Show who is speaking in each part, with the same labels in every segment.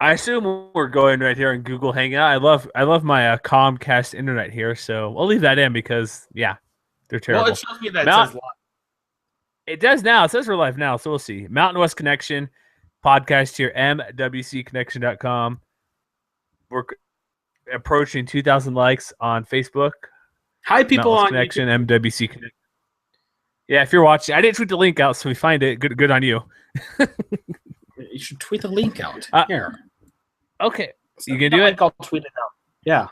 Speaker 1: I assume we're going right here on Google Hangout. I love my Comcast internet here, so I'll leave that in because they're
Speaker 2: Well, it
Speaker 1: terrible.
Speaker 2: shows me that it
Speaker 1: Mount
Speaker 2: says live.
Speaker 1: It does now. It says we're live now, so we'll see. Mountain West Connection podcast here, mwcconnection.com. We're approaching 2,000 likes on Facebook.
Speaker 2: Hi, people
Speaker 1: Mountain West
Speaker 2: on
Speaker 1: Connection,
Speaker 2: YouTube.
Speaker 1: MWC Connection. Yeah, if you're watching, I didn't tweet the link out, so we find it. Good on you.
Speaker 2: You should tweet the link out. Here.
Speaker 1: Okay. You can do it?
Speaker 2: I'll tweet it out. Yeah.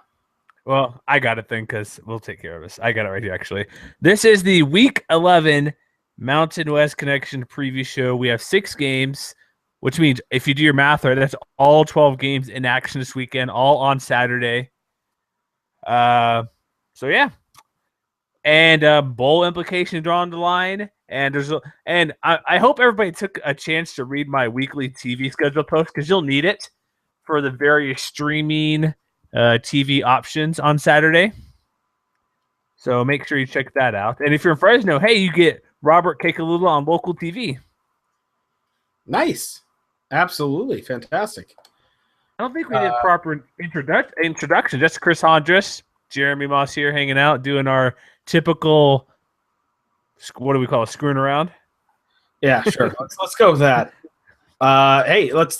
Speaker 1: Well, I got it then because we'll take care of this. I got it right here, actually. This is the Week 11 Mountain West Connection preview show. We have 6 games, which means if you do your math right, that's all 12 games in action this weekend, all on Saturday. So yeah. And bowl implication drawn the line. And I hope everybody took a chance to read my weekly TV schedule post because you'll need it for the various streaming TV options on Saturday. So make sure you check that out. And if you're in Fresno, hey, you get Robert Kekalula on local TV.
Speaker 2: Nice. Absolutely. Fantastic.
Speaker 1: I don't think we did proper introduction. Just Chris Hondras, Jeremy Moss here hanging out, doing our typical, what do we call it, screwing around?
Speaker 2: Yeah, sure. let's go with that. Hey, let's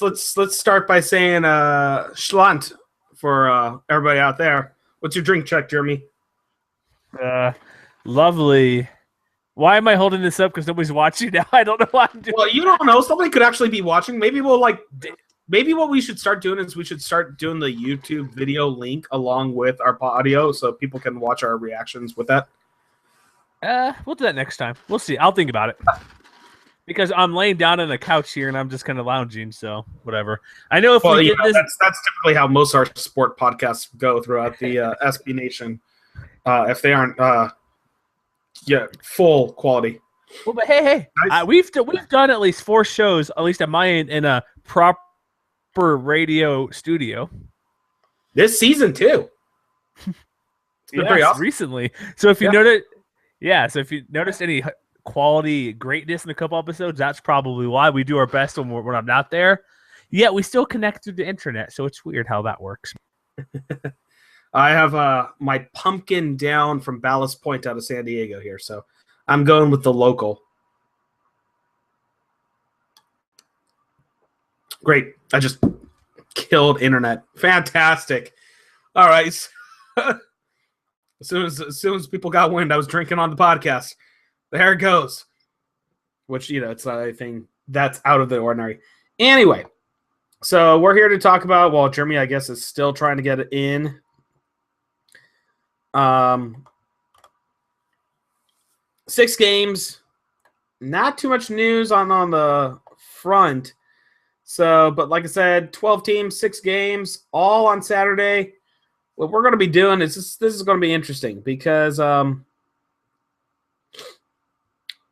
Speaker 2: start by saying Schlant for everybody out there. What's your drink check, Jeremy?
Speaker 1: Lovely. Why am I holding this up? Because nobody's watching now. I don't know what I'm doing.
Speaker 2: Well, you don't know. Somebody could actually be watching. Maybe what we should start doing is we should start doing the YouTube video link along with our audio so people can watch our reactions with that.
Speaker 1: We'll do that next time. We'll see. I'll think about it. Because I'm laying down on the couch here and I'm just kind of lounging, so whatever. I know if we get this...
Speaker 2: That's typically how most of our sport podcasts go throughout the SB Nation. If they aren't full quality.
Speaker 1: Well, but hey, nice. We've done at least 4 shows, at least at my end, in a proper radio studio.
Speaker 2: This season too. It's been pretty awesome.
Speaker 1: Recently. So if you noticed any quality greatness in a couple episodes, that's probably why. We do our best when I'm not there. Yet we still connect through the internet, so it's weird how that works.
Speaker 2: I have my pumpkin down from Ballast Point out of San Diego here, so I'm going with the local. Great. I just killed internet. Fantastic. All right. As soon as people got wind, I was drinking on the podcast. There it goes. Which, it's not anything that's out of the ordinary. Anyway, so we're here to talk about, well, Jeremy, I guess, is still trying to get it in. 6 games. Not too much news on the front. So, but like I said, 12 teams, 6 games, all on Saturday. What we're going to be doing is this is going to be interesting because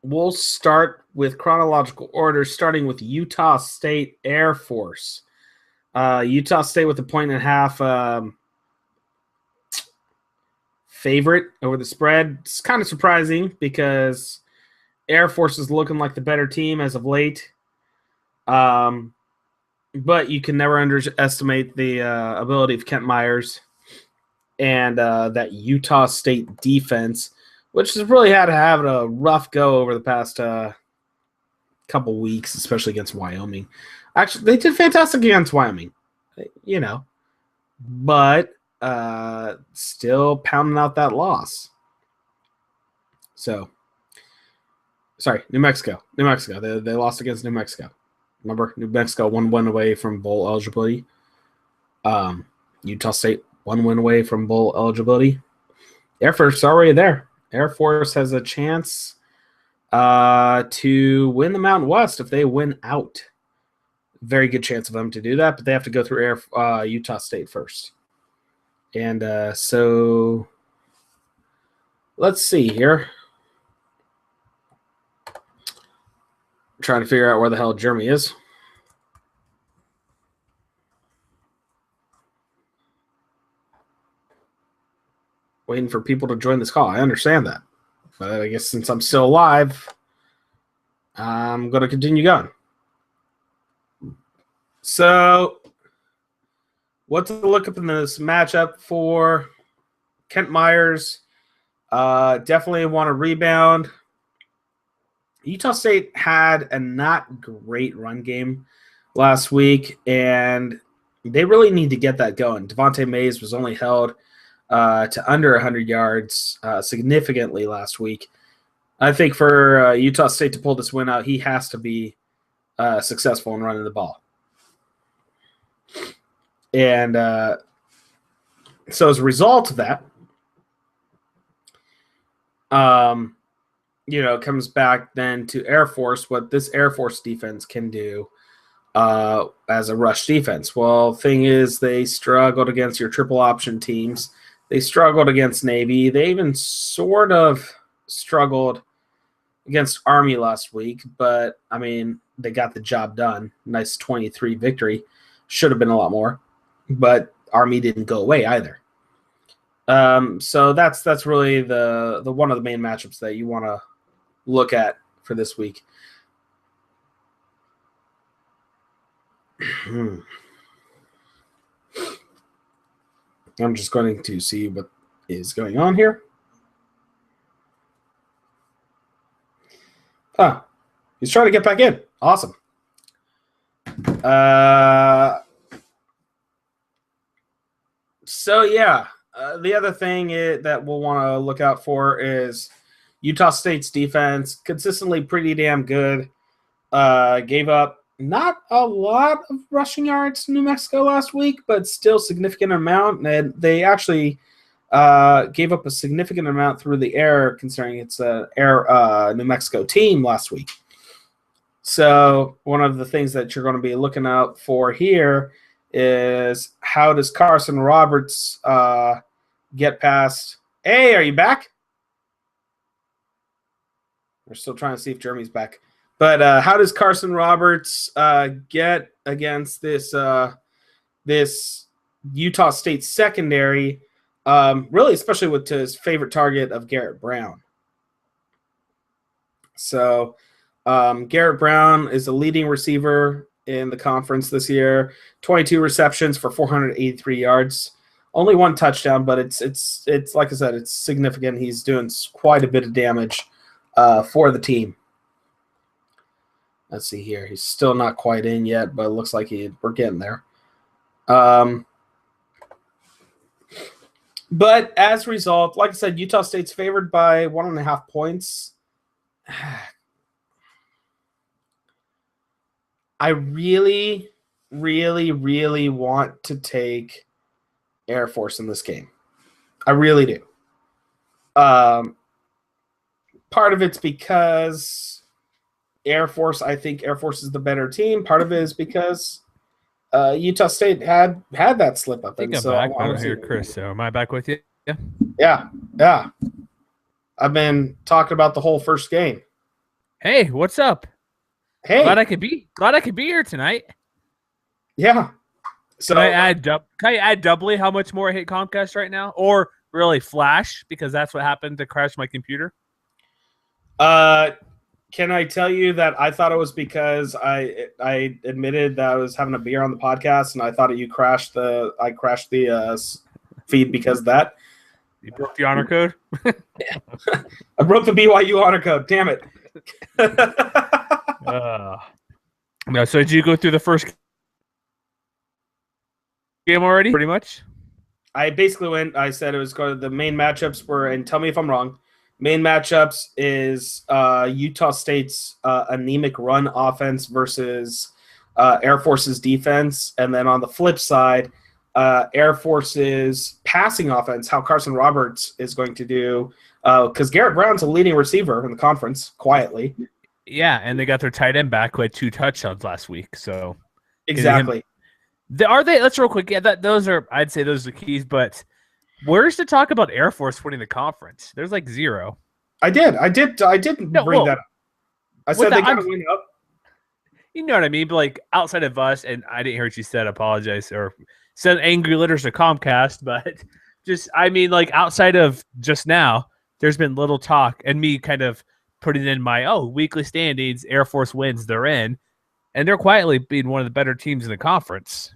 Speaker 2: we'll start with chronological order, starting with Utah State Air Force. Utah State with a 1.5 favorite over the spread. It's kind of surprising because Air Force is looking like the better team as of late. But you can never underestimate the ability of Kent Myers and that Utah State defense, which has really had to have a rough go over the past couple weeks, especially against Wyoming. Actually, they did fantastic against Wyoming, but still pounding out that loss. So, sorry, New Mexico. They lost against New Mexico. Remember, New Mexico 1 win away from bowl eligibility. Utah State 1 win away from bowl eligibility. Air Force is already there. Air Force has a chance to win the Mountain West if they win out. Very good chance of them to do that, but they have to go through Utah State first. And so let's see here. Trying to figure out where the hell Jeremy is. Waiting for people to join this call. I understand that. But I guess since I'm still alive, I'm going to continue going. So, What to look up in this matchup for Kent Myers? Definitely want to rebound. Utah State had a not great run game last week, and they really need to get that going. Devontae Mays was only held to under 100 yards significantly last week. I think for Utah State to pull this win out, he has to be successful in running the ball. And so as a result of that, it comes back then to Air Force, what this Air Force defense can do as a rush defense. Well, thing is, they struggled against your triple option teams. They struggled against Navy. They even sort of struggled against Army last week, but, I mean, they got the job done. Nice 23 victory. Should have been a lot more, but Army didn't go away either. So that's really the one of the main matchups that you want to look at for this week. I'm just going to see what is going on here. He's trying to get back in. Awesome. So yeah, the other thing that we'll want to look out for is Utah State's defense, consistently pretty damn good. Gave up not a lot of rushing yards to New Mexico last week, but still significant amount. And they actually gave up a significant amount through the air, considering it's an air New Mexico team last week. So one of the things that you're going to be looking out for here is how does Carson Roberts get past? Hey, are you back? We're still trying to see if Jeremy's back. But how does Carson Roberts get against this Utah State secondary, really especially with his favorite target of Garrett Brown? So Garrett Brown is a leading receiver in the conference this year. 22 receptions for 483 yards. Only one touchdown, but it's like I said, it's significant. He's doing quite a bit of damage for the team. Let's see here. He's still not quite in yet, but it looks like we're getting there. But as a result, like I said, Utah State's favored by 1.5 points. I really, really, really want to take Air Force in this game. I really do. Part of it's because I think Air Force is the better team. Part of it is because Utah State had that slip up.
Speaker 1: I think I'm back. I don't hear Chris, so am I back with you?
Speaker 2: Yeah. I've been talking about the whole first game.
Speaker 1: Hey, what's up?
Speaker 2: Hey,
Speaker 1: glad I could be here tonight.
Speaker 2: Yeah. So
Speaker 1: can I add doubly how much more I hate Comcast right now, or really Flash, because that's what happened to crash my computer?
Speaker 2: Can I tell you that I thought it was because I admitted that I was having a beer on the podcast, and I thought I crashed the feed because of that.
Speaker 1: You broke the honor code?
Speaker 2: I broke the BYU honor code. Damn it.
Speaker 1: No, so did you go through the first game already? Pretty much.
Speaker 2: I basically I said it was going to the main matchups were, and tell me if I'm wrong. Main matchups is Utah State's anemic run offense versus Air Force's defense. And then on the flip side, Air Force's passing offense, how Carson Roberts is going to do. Because Garrett Brown's a leading receiver in the conference, quietly.
Speaker 1: Yeah, and they got their tight end back who had 2 touchdowns last week. So
Speaker 2: exactly.
Speaker 1: Are they? Let's real quick. Yeah, I'd say those are the keys, but where's the talk about Air Force winning the conference? There's like 0.
Speaker 2: I did bring that up. I said they got to win up.
Speaker 1: You know what I mean? But like outside of us, and I didn't hear what you said. Apologize or send angry letters to Comcast, but just like outside of just now, there's been little talk and me kind of putting in my weekly standings. Air Force wins, they're in, and they're quietly being one of the better teams in the conference.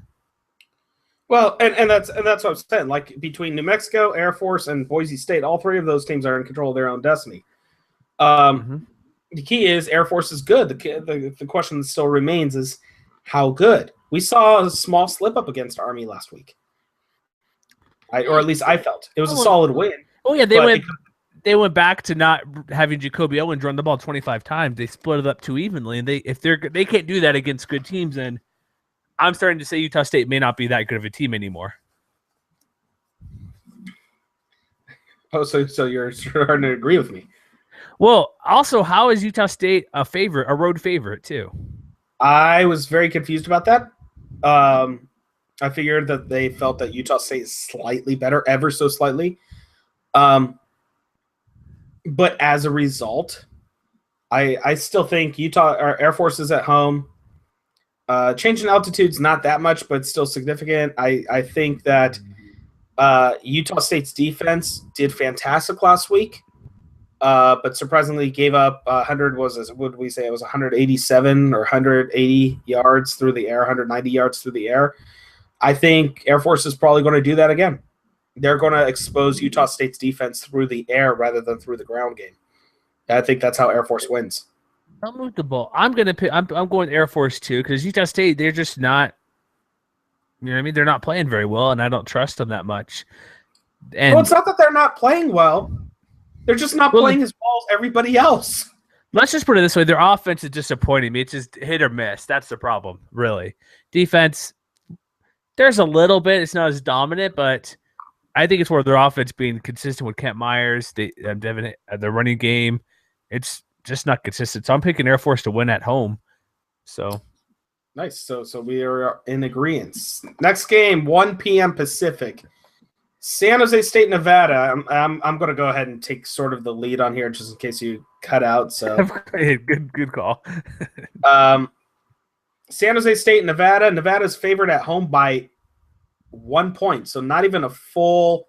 Speaker 2: Well, and that's what I'm saying. Like between New Mexico, Air Force, and Boise State, all three of those teams are in control of their own destiny. The key is Air Force is good. The question that still remains is how good. We saw a small slip up against Army last week, or at least I felt it was a solid win.
Speaker 1: Oh yeah, they went back to not having Jacoby Owens run the ball 25 times. They split it up too evenly, and they can't do that against good teams. And I'm starting to say Utah State may not be that good of a team anymore.
Speaker 2: Oh, so you're starting to agree with me?
Speaker 1: Well, also, how is Utah State a road favorite too?
Speaker 2: I was very confused about that. I figured that they felt that Utah State is slightly better, ever so slightly. But as a result, I still think Utah or Air Force is at home. Change in altitude's not that much, but still significant. I think that Utah State's defense did fantastic last week, but surprisingly gave up 100. Would we say it was 187 or 180 yards through the air, 190 yards through the air? I think Air Force is probably going to do that again. They're going to expose Utah State's defense through the air rather than through the ground game. I think that's how Air Force wins.
Speaker 1: Don't move the ball. I'm going Air Force too because Utah State, they're just not. You know what I mean? They're not playing very well, and I don't trust them that much. And
Speaker 2: it's not that they're not playing well; they're just not playing as well as everybody else.
Speaker 1: Let's just put it this way: their offense is disappointing me. It's just hit or miss. That's the problem, really. Defense, there's a little bit. It's not as dominant, but I think it's where their offense being consistent with Kent Myers, Devin, the running game. It's just not consistent. So I'm picking Air Force to win at home. So
Speaker 2: nice. So we are in agreement. Next game, 1 p.m. Pacific. San Jose State, Nevada. I'm going to go ahead and take sort of the lead on here just in case you cut out. So
Speaker 1: good call.
Speaker 2: San Jose State, Nevada. Nevada's favored at home by 1 point, so not even a full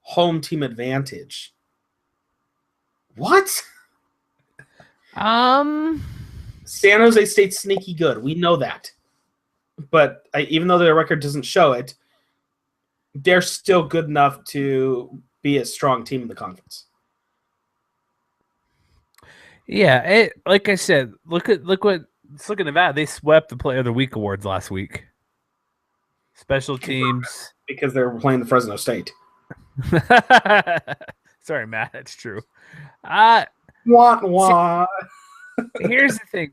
Speaker 2: home team advantage. What? San Jose State's sneaky good. We know that. But even though their record doesn't show it, they're still good enough to be a strong team in the conference.
Speaker 1: Yeah, like I said, look at Nevada. They swept the Player of the Week awards last week. Special teams.
Speaker 2: Because they were playing the Fresno State.
Speaker 1: Sorry, Matt. That's true. Here's the thing.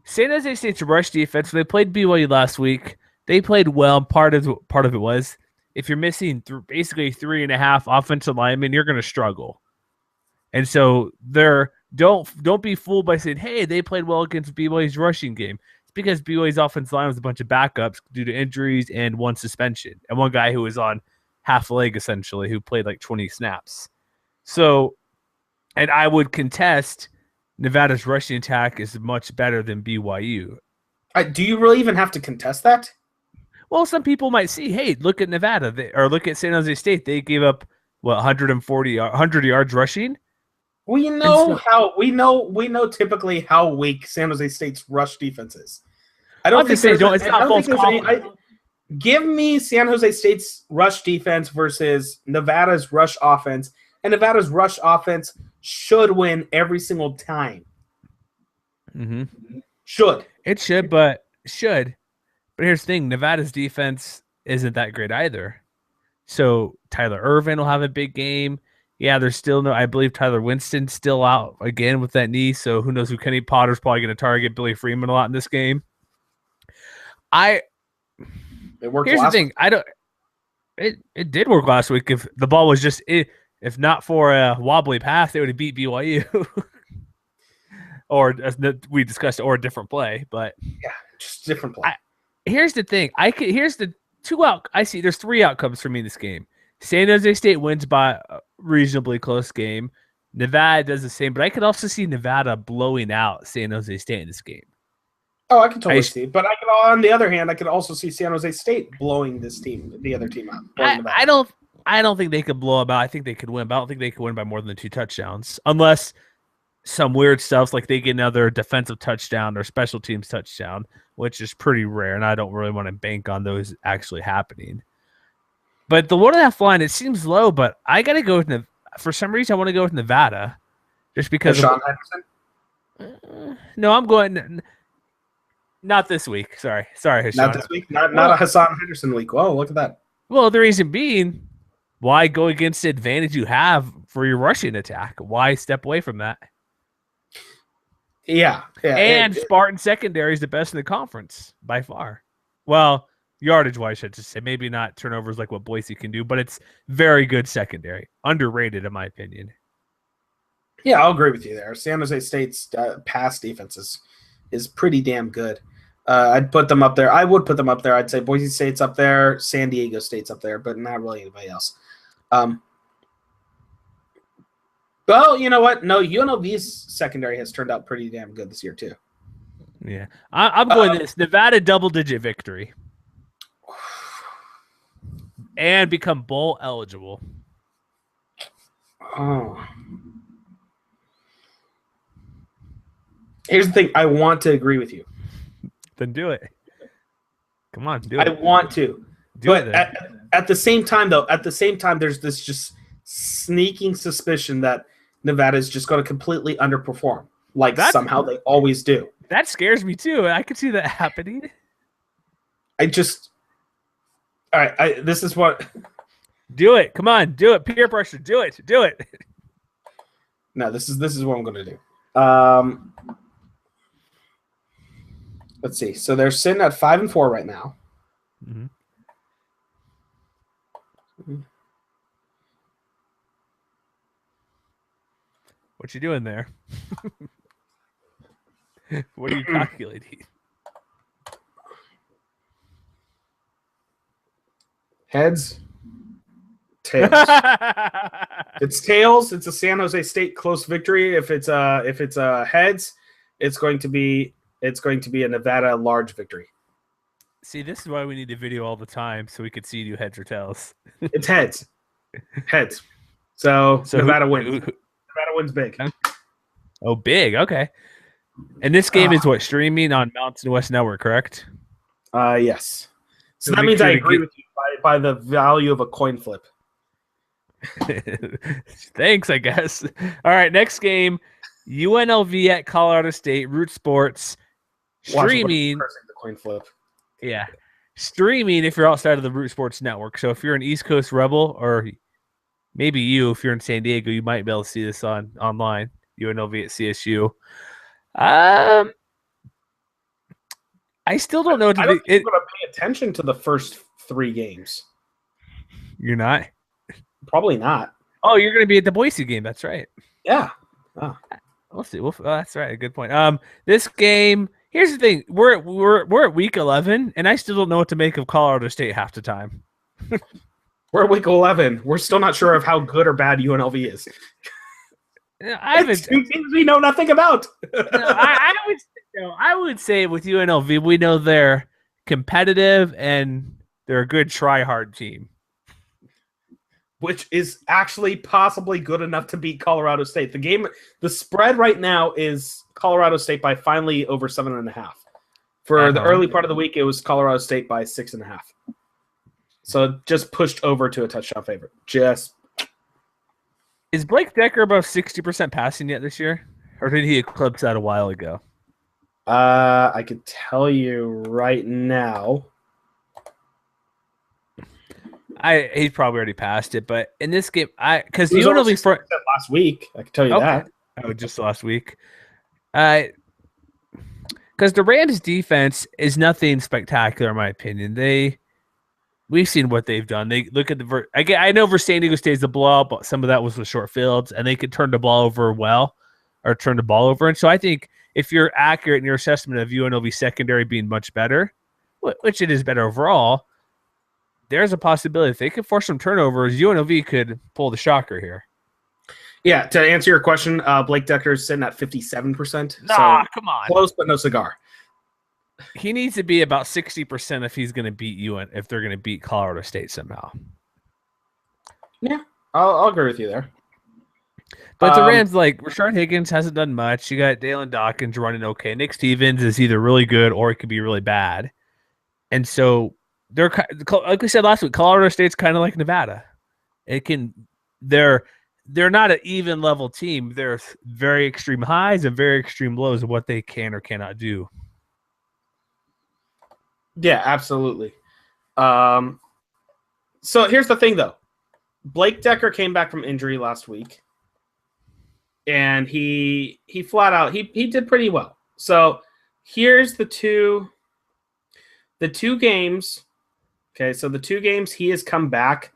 Speaker 1: San Jose State's rush defense, they played BYU last week. They played well. Part of it was if you're missing basically 3.5 offensive linemen, you're going to struggle. And so don't be fooled by saying, hey, they played well against BYU's rushing game. It's because BYU's offensive line was a bunch of backups due to injuries and one suspension. And one guy who was on half leg, essentially, who played like 20 snaps. So, and I would contest Nevada's rushing attack is much better than BYU.
Speaker 2: Do you really even have to contest that?
Speaker 1: Well, some people might see, hey, look at Nevada or look at San Jose State. They gave up 100 yards rushing.
Speaker 2: We know typically how weak San Jose State's rush defense is. I don't think it's not false confidence. Give me San Jose State's rush defense versus Nevada's rush offense, and Nevada's rush offense should win every single time.
Speaker 1: Mm-hmm.
Speaker 2: Should.
Speaker 1: It should, but here's the thing: Nevada's defense isn't that great either. So Tyler Irvin will have a big game. Yeah, there's still I believe Tyler Winston's still out again with that knee. So who knows who Kenny Potter's probably going to target Billy Freeman a lot in this game. Here's the thing. It did work last week. If the ball was just if not for a wobbly pass, they would have beat BYU. Or as we discussed, or a different play. But
Speaker 2: yeah, just different play.
Speaker 1: Here's the thing. Here's the I see there's 3 outcomes for me in this game. San Jose State wins by a reasonably close game. Nevada does the same, but I could also see Nevada blowing out San Jose State in this game.
Speaker 2: Oh, I can totally see. But on the other hand, I could also see San Jose State blowing the other team out.
Speaker 1: I don't think they could blow them out. I think they could win, but I don't think they could win by more than 2 touchdowns. Unless some weird stuff like they get another defensive touchdown or special teams touchdown, which is pretty rare, and I don't really want to bank on those actually happening. But the 1.5 line, it seems low, but I got to go with for some reason, I want to go with Nevada. Just because
Speaker 2: Sean Henderson?
Speaker 1: No, I'm going not this week. Sorry, Hassan.
Speaker 2: Not this week? Not a Hassan Henderson week. Whoa, look at that.
Speaker 1: Well, the reason being, why go against the advantage you have for your rushing attack? Why step away from that?
Speaker 2: Yeah.
Speaker 1: And Spartan secondary is the best in the conference by far. Well, yardage-wise, I should say. Maybe not turnovers like what Boise can do, but it's very good secondary. Underrated, in my opinion.
Speaker 2: Yeah, I'll agree with you there. San Jose State's pass defense is pretty damn good. I'd put them up there. I would put them up there. I'd say Boise State's up there, San Diego State's up there, but not really anybody else. Well, you know what? No, UNLV's secondary has turned out pretty damn good this year too.
Speaker 1: Yeah, I'm going this Nevada double-digit victory and become bowl eligible.
Speaker 2: Oh. Here's the thing. I want to agree with you.
Speaker 1: Then do it. Come on, do it.
Speaker 2: I want to. But at the same time, though, there's this just sneaking suspicion that Nevada is just going to completely underperform, like somehow they always do.
Speaker 1: That scares me too. I could see that happening.
Speaker 2: All right. This is what.
Speaker 1: Do it. Come on, do it. Peer pressure. Do it. Do it.
Speaker 2: No, this is what I'm going to do. Let's see. So they're sitting at 5-4 right now.
Speaker 1: Mm-hmm. What you doing there? What are you calculating?
Speaker 2: Heads. Tails. It's tails. It's a San Jose State close victory. If it's heads, it's going to be a Nevada large victory.
Speaker 1: See, this is why we need the video all the time so we could see you heads or tails.
Speaker 2: It's heads. Heads. So Nevada wins. Nevada wins big.
Speaker 1: Oh, big. Okay. And this game is what, streaming on Mountain West Network, correct?
Speaker 2: Yes. So that means I agree with you by the value of a coin flip.
Speaker 1: Thanks, I guess. All right, next game, UNLV at Colorado State, Root Sports. Streaming.
Speaker 2: The coin flip.
Speaker 1: Yeah. Streaming if you're outside of the Root Sports Network. So if you're an East Coast Rebel, or maybe if you're in San Diego, you might be able to see this online. UNLV at CSU. I still don't know.
Speaker 2: I don't think I'm going to pay attention to the first 3 games.
Speaker 1: You're not?
Speaker 2: Probably not.
Speaker 1: Oh, you're going to be at the Boise game. That's right.
Speaker 2: Yeah. Oh.
Speaker 1: We'll see. That's right. Good point. This game. Here's the thing. We're at week 11, and I still don't know what to make of Colorado State half the time.
Speaker 2: We're at week 11. We're still not sure of how good or bad UNLV is. It's 2 teams we know nothing about.
Speaker 1: I would say with UNLV, we know they're competitive and they're a good try-hard team.
Speaker 2: Which is actually possibly good enough to beat Colorado State. The spread right now is Colorado State by finally over 7.5. For the early part of the week, it was Colorado State by 6.5. So just pushed over to a touchdown favorite.
Speaker 1: Is Blake Decker above 60% passing yet this year? Or did he eclipse that a while ago?
Speaker 2: I could tell you right now.
Speaker 1: He's probably already passed it, but in this game, because
Speaker 2: UNLV last week, I can tell you that.
Speaker 1: Oh, just last week. Because the Rams' defense is nothing spectacular, in my opinion. We've seen what they've done. They look at I know for San Diego State's a blowout, but some of that was with short fields, and they could turn the ball over And so I think if you're accurate in your assessment of UNLV secondary being much better, which it is better overall, there's a possibility if they could force some turnovers, UNLV could pull the shocker here.
Speaker 2: Yeah, to answer your question, Blake Decker is sitting at 57%.
Speaker 1: Nah, come on.
Speaker 2: Close, but no cigar.
Speaker 1: He needs to be about 60% if he's going to beat if they're going to beat Colorado State somehow.
Speaker 2: Yeah, I'll agree with you there.
Speaker 1: But the Rams, Rashard Higgins hasn't done much. You got Dalen Dawkins running okay. Nick Stevens is either really good or it could be really bad. And so they're like we said last week. Colorado State's kind of like Nevada. They're not an even level team. They're very extreme highs and very extreme lows of what they can or cannot do.
Speaker 2: Yeah, absolutely. So here's the thing, though. Blake Decker came back from injury last week, and he flat out he did pretty well. So here's the two games. Okay, so the 2 games he has come back.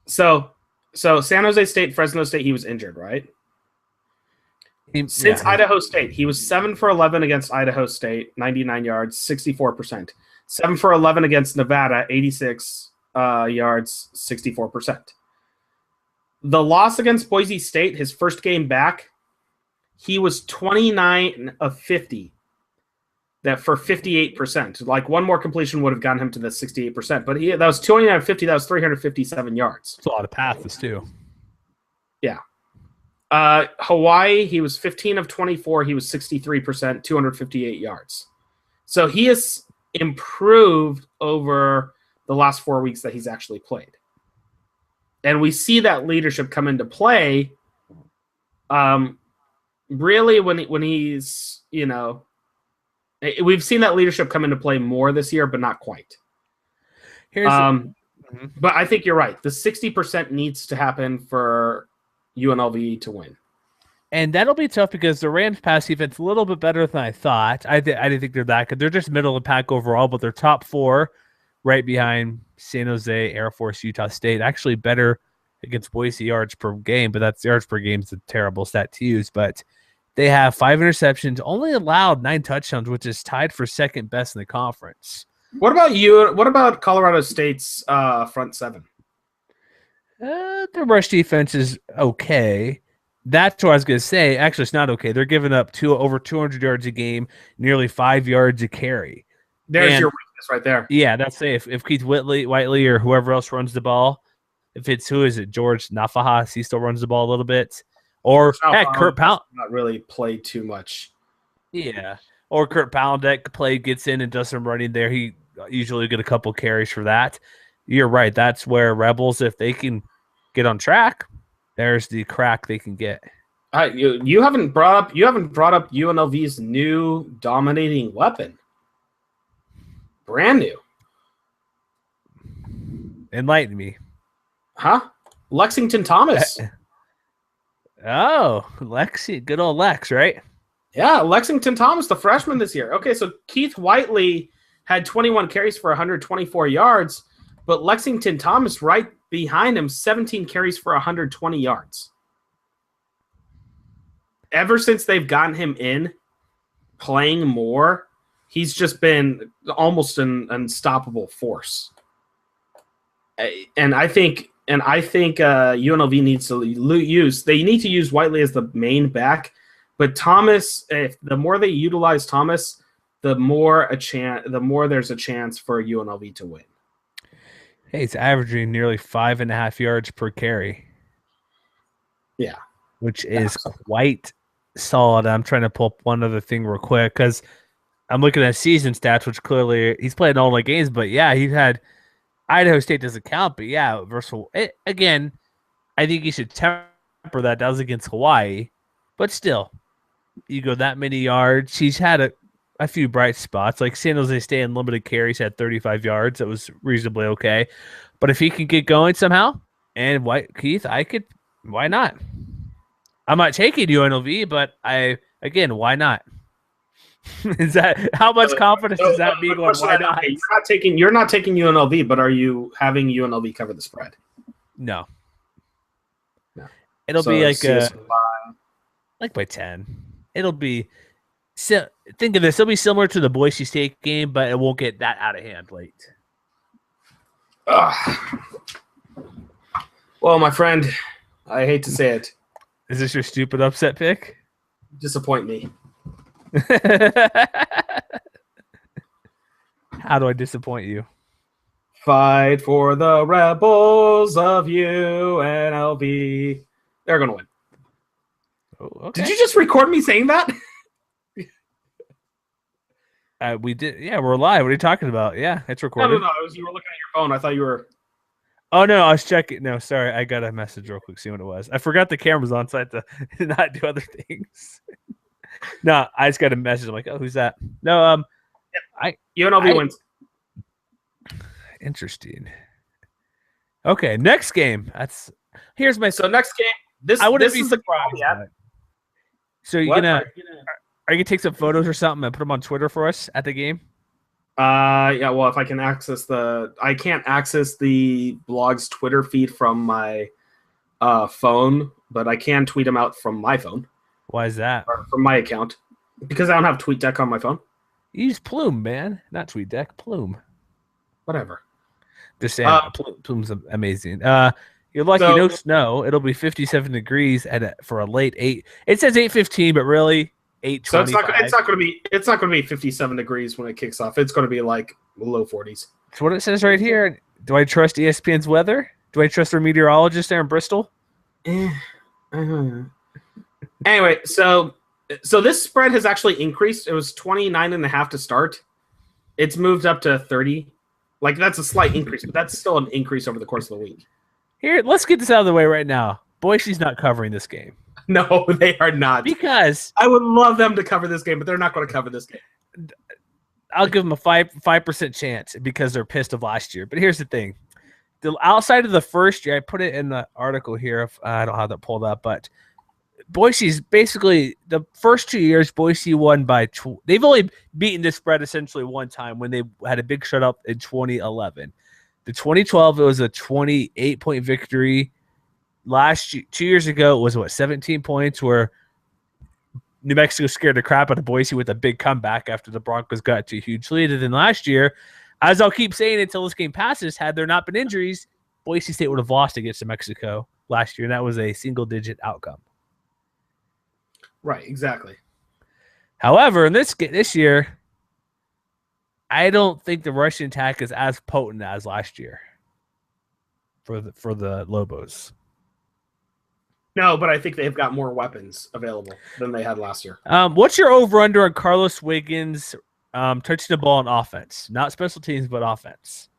Speaker 2: So San Jose State, Fresno State, he was injured, right? Since Idaho State, he was 7 for 11 against Idaho State, 99 yards, 64%. 7 for 11 against Nevada, 86 yards, 64%. The loss against Boise State, his first game back, he was 29 of 50. That for 58%. Like one more completion would have gotten him to the 68%. But that was 29 of 50. That was 357 yards.
Speaker 1: It's a lot of passes too.
Speaker 2: Yeah. Hawaii, he was 15 of 24. He was 63%, 258 yards. So he has improved over the last 4 weeks that he's actually played. And we see that leadership come into play really when he's, we've seen that leadership come into play more this year, but not quite. But I think you're right. The 60% needs to happen for UNLV to win.
Speaker 1: And that'll be tough because the Rams pass defense a little bit better than I thought. I didn't think they're that good. They're just middle of the pack overall, but they're top 4 right behind San Jose, Air Force, Utah State. Actually better against Boise yards per game, but that's yards per game is a terrible stat to use. But they have 5 interceptions, only allowed 9 touchdowns, which is tied for second best in the conference.
Speaker 2: What about you? What about Colorado State's front 7?
Speaker 1: Their rush defense is okay. That's what I was going to say. Actually, it's not okay. They're giving up over 200 yards a game, nearly 5 yards a carry.
Speaker 2: There's your weakness right there.
Speaker 1: Yeah, that's it. If Keith Whitley or whoever else runs the ball, if it's George Nafahas, he still runs the ball a little bit. Or Kurt Pound
Speaker 2: not really play too much.
Speaker 1: Yeah. Or Kurt Poundek gets in and does some running there. He usually get a couple carries for that. You're right. That's where Rebels, if they can get on track, there's the crack they can get.
Speaker 2: You haven't brought up UNLV's new dominating weapon. Brand new.
Speaker 1: Enlighten me.
Speaker 2: Huh? Lexington Thomas.
Speaker 1: Oh, good old Lex, right?
Speaker 2: Yeah, Lexington Thomas, the freshman this year. Okay, so Keith Whitley had 21 carries for 124 yards, but Lexington Thomas right behind him, 17 carries for 120 yards. Ever since they've gotten him in, playing more, he's just been almost an unstoppable force. And I think UNLV needs to use Whiteley as the main back, but Thomas, the more they utilize Thomas, the more there's a chance for UNLV to win.
Speaker 1: Hey, he's averaging nearly 5.5 yards per carry.
Speaker 2: Yeah,
Speaker 1: which is quite solid. I'm trying to pull up one other thing real quick because I'm looking at season stats, which clearly he's played all the games, but yeah, he had Idaho State doesn't count, but yeah, again, I think you should temper that. That was against Hawaii, but still, you go that many yards. He's had a few bright spots, like San Jose State in limited carries had 35 yards. That was reasonably okay, but if he can get going somehow, and Keith, why not? I'm not taking UNLV, but why not? Is that how much confidence does that mean? Why not?
Speaker 2: You're not taking UNLV, but are you having UNLV cover the spread?
Speaker 1: No. It'll be like by 10. It'll be. Think of this. It'll be similar to the Boise State game, but it won't get that out of hand late.
Speaker 2: Well, my friend, I hate to say it.
Speaker 1: Is this your stupid upset pick?
Speaker 2: Disappoint me.
Speaker 1: How do I disappoint you?
Speaker 2: Fight for the Rebels of UNLV. They're going to win.
Speaker 1: Oh, okay.
Speaker 2: Did you just record me saying that?
Speaker 1: We did. Yeah, we're live. What are you talking about? Yeah, it's recorded.
Speaker 2: No. You were looking at your phone. I thought you were.
Speaker 1: Oh no, I was checking. No, sorry, I got a message real quick. See what it was. I forgot the camera's on, so I had to not do other things. No, I just got a message. I'm like, oh, who's that? No,
Speaker 2: UNLV wins.
Speaker 1: Interesting. Okay, next game. Here's my.
Speaker 2: So next game. This is the caveat.
Speaker 1: So are you gonna take some photos or something and put them on Twitter for us at the game?
Speaker 2: Yeah. Well, if I can access I can't access the blog's Twitter feed from my phone, but I can tweet them out from my phone.
Speaker 1: Why is that?
Speaker 2: Or from my account, because I don't have TweetDeck on my phone.
Speaker 1: You use Plume, man, not TweetDeck. Plume.
Speaker 2: Whatever.
Speaker 1: Just saying, Plume's amazing. You're lucky, no snow. It'll be 57 degrees for a late 8. It says 8:15, but really 8:25.
Speaker 2: So it's not going to be 57 degrees when it kicks off. It's going to be like low 40s.
Speaker 1: That's what it says right here. Do I trust ESPN's weather? Do I trust their meteorologist there in Bristol?
Speaker 2: Anyway, so this spread has actually increased. It was 29.5 to start. It's moved up to 30. Like, that's a slight increase, but that's still an increase over the course of the week.
Speaker 1: Here, let's get this out of the way right now. Boise's not covering this game.
Speaker 2: No, they are not.
Speaker 1: Because
Speaker 2: I would love them to cover this game, but they're not going to cover this game.
Speaker 1: I'll give them a 5% chance because they're pissed of last year. But here's the thing. Outside of the first year, I put it in the article here. I don't have that pulled up, but Boise's basically the first 2 years, Boise won by they've only beaten this spread essentially one time when they had a big shutout in 2011. The 2012, it was a 28-point victory. Last year, 2 years ago, it was 17 points where New Mexico scared the crap out of Boise with a big comeback after the Broncos got to a huge lead. And then last year, as I'll keep saying until this game passes, had there not been injuries, Boise State would have lost against New Mexico last year, and that was a single-digit outcome.
Speaker 2: Right, exactly.
Speaker 1: However, in this year, I don't think the rushing attack is as potent as last year for the Lobos.
Speaker 2: No, but I think they've got more weapons available than they had last year.
Speaker 1: What's your over-under on Carlos Wiggins touching the ball on offense? Not special teams, but offense.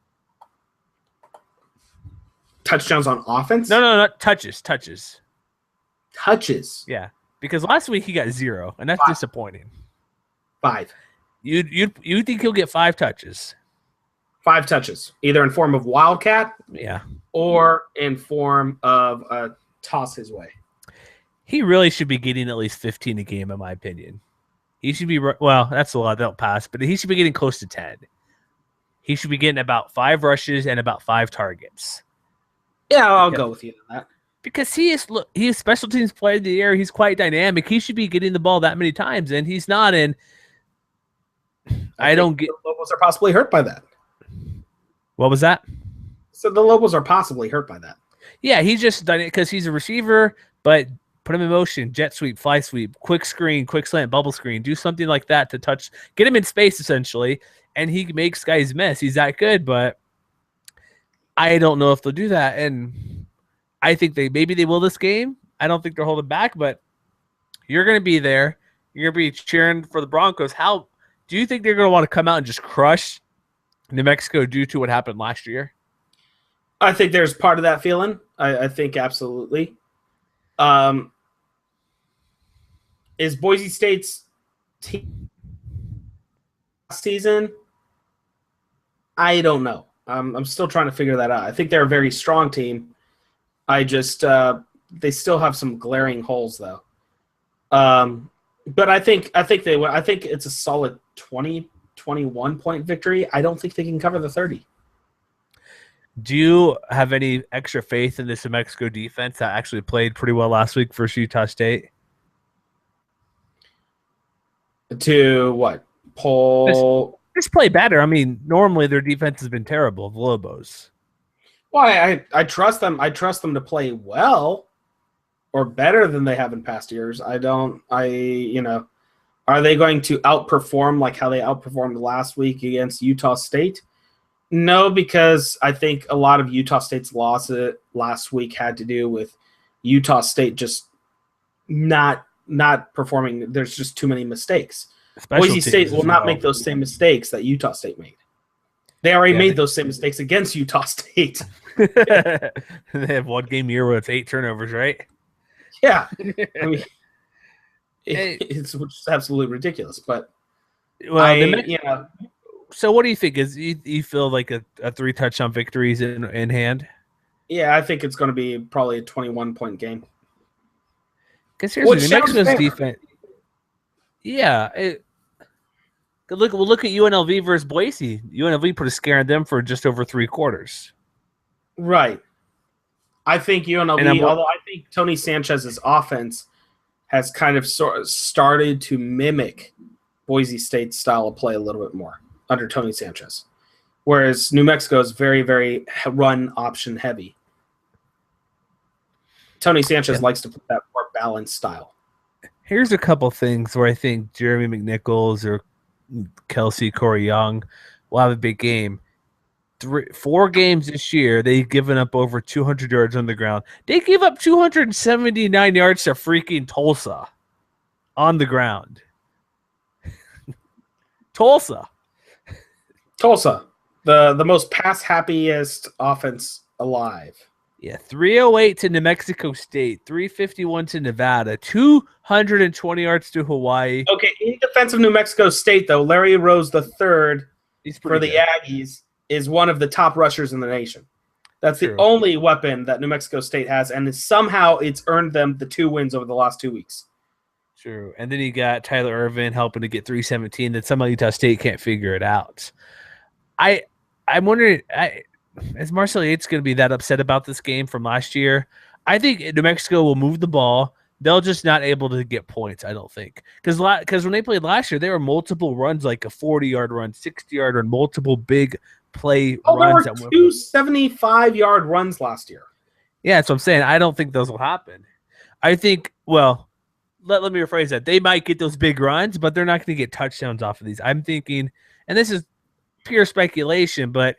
Speaker 2: Touchdowns on offense?
Speaker 1: No, not touches.
Speaker 2: Touches?
Speaker 1: Yeah. Because last week he got 0, and that's disappointing.
Speaker 2: 5.
Speaker 1: You think he'll get 5 touches?
Speaker 2: 5 touches, either in form of Wildcat,
Speaker 1: yeah,
Speaker 2: or in form of a toss his way.
Speaker 1: He really should be getting at least 15 a game, in my opinion. He should be that's a lot. They'll pass, but he should be getting close to 10. He should be getting about 5 rushes and about 5 targets.
Speaker 2: Yeah, I'll go with you on that.
Speaker 1: Because he is special teams player of the year. He's quite dynamic. He should be getting the ball that many times, and he's not. And I don't get.
Speaker 2: The Lobos are possibly hurt by that.
Speaker 1: What was that?
Speaker 2: So the Lobos are possibly hurt by that.
Speaker 1: Yeah, he's just done it because he's a receiver, but put him in motion, jet sweep, fly sweep, quick screen, quick slant, bubble screen, do something like that to get him in space essentially, and he makes guys miss. He's that good, but I don't know if they'll do that. And I think maybe they will this game. I don't think they're holding back, but you're going to be there. You're going to be cheering for the Broncos. How do you think they're going to want to come out and just crush New Mexico due to what happened last year?
Speaker 2: I think there's part of that feeling. I think absolutely. Is Boise State's team season? I don't know. I'm still trying to figure that out. I think they're a very strong team. I just they still have some glaring holes though. But I think it's a solid 21 point victory. I don't think they can cover the 30.
Speaker 1: Do you have any extra faith in this New Mexico defense that actually played pretty well last week versus Utah State?
Speaker 2: To what?
Speaker 1: Just play better. I mean, normally their defense has been terrible, the Lobos.
Speaker 2: Well, I trust them. I trust them to play well or better than they have in past years. Are they going to outperform like how they outperformed last week against Utah State? No, because I think a lot of Utah State's loss last week had to do with Utah State just not performing. There's just too many mistakes. Boise State will not make those same mistakes that Utah State made. They already made those same mistakes against Utah State.
Speaker 1: They have one game a year where it's 8 turnovers, right?
Speaker 2: Yeah. I mean, it's absolutely ridiculous. But,
Speaker 1: so what do you think? You feel like a 3 touchdown victories in hand?
Speaker 2: Yeah, I think it's going to be probably a 21-point game.
Speaker 1: Because here's New Mexico's defense. Yeah. We'll look at UNLV versus Boise. UNLV put a scare on them for just over 3 quarters.
Speaker 2: Right. I think UNLV, although I think Tony Sanchez's offense has kind of started to mimic Boise State's style of play a little bit more under Tony Sanchez. Whereas New Mexico is very, very run option heavy. Tony Sanchez likes to put that more balanced style.
Speaker 1: Here's a couple things where I think Jeremy McNichols or Kelsey Corey Young will have a big game. 4 games this year, they've given up over 200 yards on the ground. They gave up 279 yards to freaking Tulsa on the ground. Tulsa,
Speaker 2: the most pass happiest offense alive.
Speaker 1: Yeah, 308 to New Mexico State, 351 to Nevada, 220 yards to Hawaii.
Speaker 2: Okay, in defense of New Mexico State, though, Larry Rose III for the Aggies is one of the top rushers in the nation. That's the only weapon that New Mexico State has, and somehow it's earned them the 2 wins over the last 2 weeks.
Speaker 1: True. And then you got Tyler Irvin helping to get 317 that somehow Utah State can't figure it out. I'm wondering, is Marcel Yates going to be that upset about this game from last year? I think New Mexico will move the ball. They'll just not able to get points, I don't think. Because when they played last year, there were multiple runs, like a 40-yard run, 60-yard run, multiple big play runs.
Speaker 2: There were 2 75-yard runs last year.
Speaker 1: Yeah, that's what I'm saying. I don't think those will happen. I think, well, let me rephrase that. They might get those big runs, but they're not going to get touchdowns off of these. I'm thinking, and this is pure speculation, but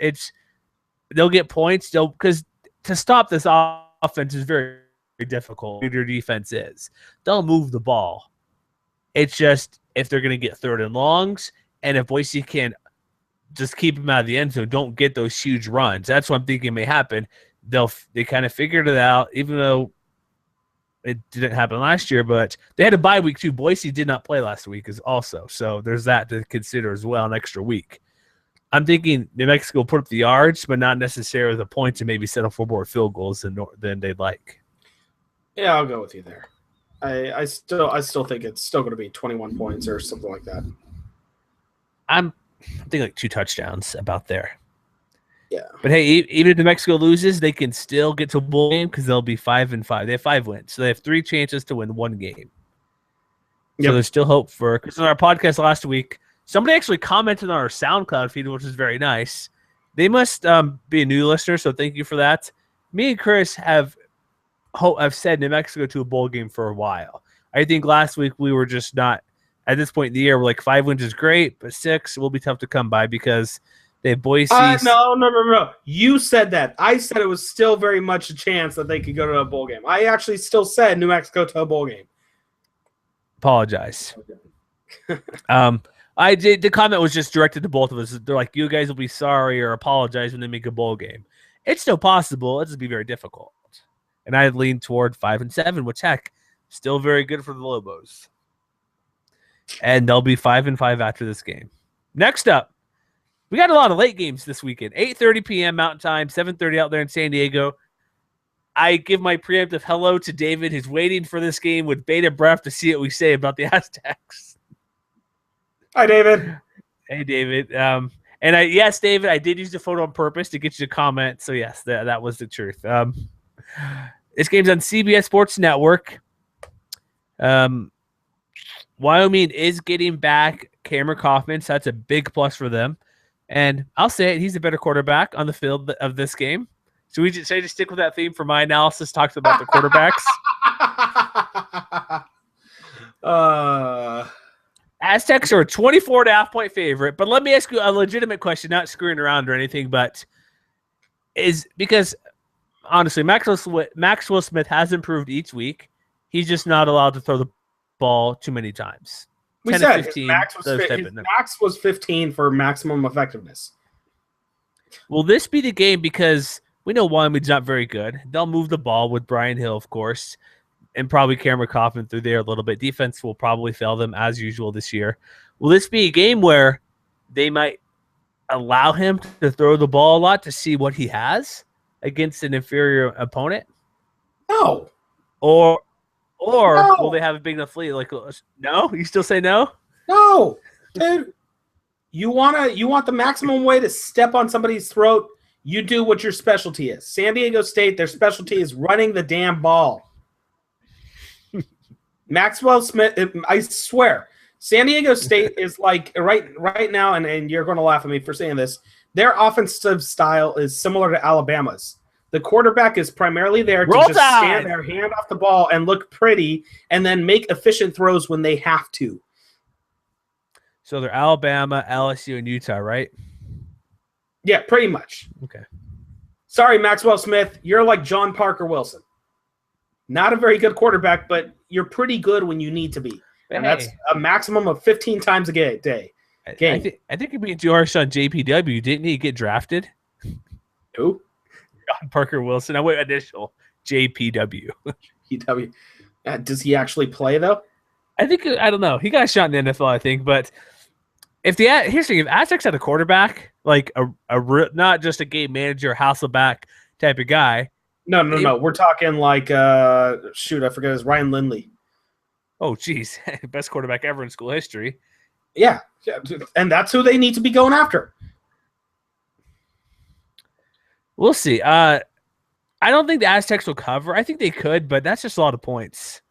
Speaker 1: they'll get points. Because to stop this offense is very, very difficult. Your defense is. They'll move the ball. It's just if they're going to get 3rd and longs, and if Boise can just keep them out of the end zone, don't get those huge runs. That's what I'm thinking may happen. They kind of figured it out, even though it didn't happen last year, but they had a bye week too. Boise did not play last week also. So there's that to consider as well, an extra week. I'm thinking New Mexico will put up the yards, but not necessarily the points, and maybe settle for more field goals than they'd like.
Speaker 2: Yeah, I'll go with you there. I still think it's still going to be 21 points or something like that.
Speaker 1: I'm thinking like 2 touchdowns about there.
Speaker 2: Yeah.
Speaker 1: But hey, even if New Mexico loses, they can still get to a bowl game because they'll be 5-5. They have 5 wins, so they have 3 chances to win 1 game. So there's still hope for. Because on our podcast last week, somebody actually commented on our SoundCloud feed, which is very nice. They must be a new listener, so thank you for that. Me and Chris have said New Mexico to a bowl game for a while. I think last week we were just not at this point in the year. We're like 5 wins is great, but 6 will be tough to come by because they have Boise.
Speaker 2: No. You said that. I said it was still very much a chance that they could go to a bowl game. I actually still said New Mexico to a bowl game.
Speaker 1: Apologize. I did. The comment was just directed to both of us. They're like, you guys will be sorry or apologize when they make a bowl game. It's still possible. It'll just be very difficult. And I lean toward 5-7, which heck, still very good for the Lobos. And they'll be 5-5 after this game. Next up, we got a lot of late games this weekend. 8:30 p.m. Mountain Time, 7:30 out there in San Diego. I give my preemptive hello to David, who's waiting for this game with bated breath to see what we say about the Aztecs.
Speaker 2: Hi, David.
Speaker 1: Hey, David. Yes, David, I did use the photo on purpose to get you to comment. So, yes, that was the truth. This game's on CBS Sports Network. Wyoming is getting back Cameron Kaufman, so that's a big plus for them. And I'll say it, he's a better quarterback on the field of this game. Should I just stick with that theme for my analysis? Talks about the quarterbacks. Aztecs are a 24.5-point favorite, but let me ask you a legitimate question, not screwing around or anything, but is because honestly, Maxwell Smith has improved each week. He's just not allowed to throw the ball too many times.
Speaker 2: We
Speaker 1: 10
Speaker 2: said
Speaker 1: to 15.
Speaker 2: his max was 15 for maximum effectiveness.
Speaker 1: Will this be the game? Because we know Wyoming's not very good. They'll move the ball with Brian Hill, of course, and probably Cameron Kaufman through there a little bit. Defense will probably fail them as usual this year. Will this be a game where they might allow him to throw the ball a lot to see what he has against an inferior opponent?
Speaker 2: No.
Speaker 1: Or
Speaker 2: No.
Speaker 1: will they have a big enough lead? Like, no? You still say no?
Speaker 2: No. Dude, you want the maximum way to step on somebody's throat, you do what your specialty is. San Diego State, their specialty is running the damn ball. Maxwell Smith, I swear, San Diego State is like right now, and you're going to laugh at me for saying this, their offensive style is similar to Alabama's. The quarterback is primarily there to just stand there, hand off the ball, and look pretty, and then make efficient throws when they have to.
Speaker 1: So they're Alabama, LSU, and Utah, right?
Speaker 2: Yeah, pretty much.
Speaker 1: Okay.
Speaker 2: Sorry, Maxwell Smith. You're like John Parker Wilson. Not a very good quarterback, but you're pretty good when you need to be. And that's a maximum of 15 times a day.
Speaker 1: I think he beat George on JPW. Didn't he get drafted?
Speaker 2: Who?
Speaker 1: John Parker Wilson. I went initial JPW.
Speaker 2: PW. Does he actually play though?
Speaker 1: I don't know. He got shot in the NFL, I think. But here's the thing: if Aztecs had a quarterback, like not just a game manager, Hasselback type of guy.
Speaker 2: No. We're talking like I forget his Ryan Lindley.
Speaker 1: Oh, geez, best quarterback ever in school history.
Speaker 2: Yeah, and that's who they need to be going after.
Speaker 1: We'll see. I don't think the Aztecs will cover. I think they could, but that's just a lot of points.